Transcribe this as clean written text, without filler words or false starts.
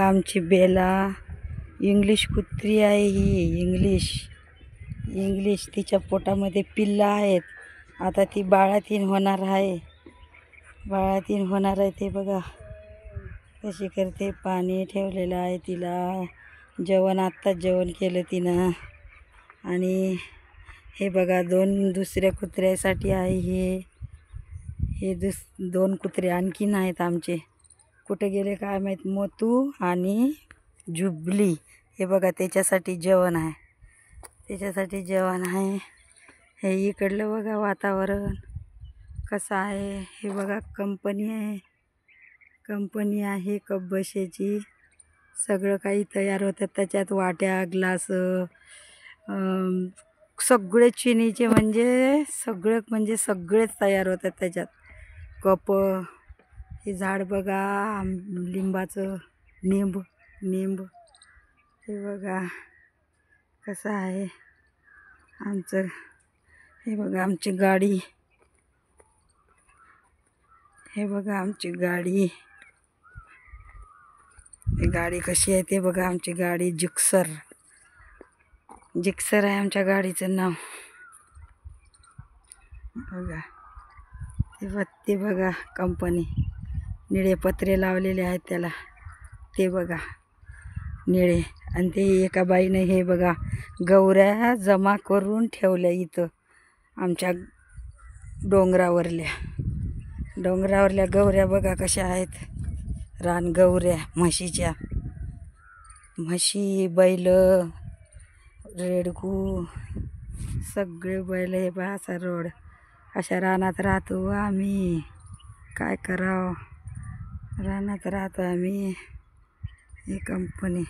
आमची बेला इंग्लिश कुत्री आहे ही. इंग्लिश तिच्या पोटामध्ये पिल्लं आहेत. आता ती बाळातीन होणार आहे. ते बघा कशी करते. पाणी ठेवलेलं आहे तिला. आत्ताच जेवण केलं तिनं. आणि हे बघा दुसऱ्या कुत्र्यासाठी आहे हे दोन कुत्रे आणखीन आहेत आमचे. कुठे गेले काय माहीत. मोतू आणि जुबली. हे बघा त्याच्यासाठी जेवण आहे. हे इकडलं बघा वातावरण कसं आहे. हे बघा कंपनी आहे कपबशीची. सगळं काही तयार होतं त्याच्यात. वाट्या ग्लास सगळे चिनीचे म्हणजे सगळेच तयार होतात त्याच्यात. कप. हे झाड बघा लिंबाचं निंब. हे बघा कसं आहे आमचं. हे बघा आमची गाडी. गाडी कशी आहे ते बघा. आमची गाडी जिक्सर आहे आमच्या गाडीचं नाव. बघा ते बघा कंपनी. निळे पत्रे लावलेले आहेत त्याला. ते बघा निळे. आणि ते एका बाईने हे बघा गौऱ्या जमा करून ठेवल्या इथं आमच्या डोंगरावरल्या गौऱ्या बघा कशा आहेत. रानगौऱ्या म्हशी बैल रेडकू सगळे बैल. हे बघा असा रोड. अशा रानात राहतो आम्ही. काय करावं. रानात राहतो आम्ही. ही कंपनी.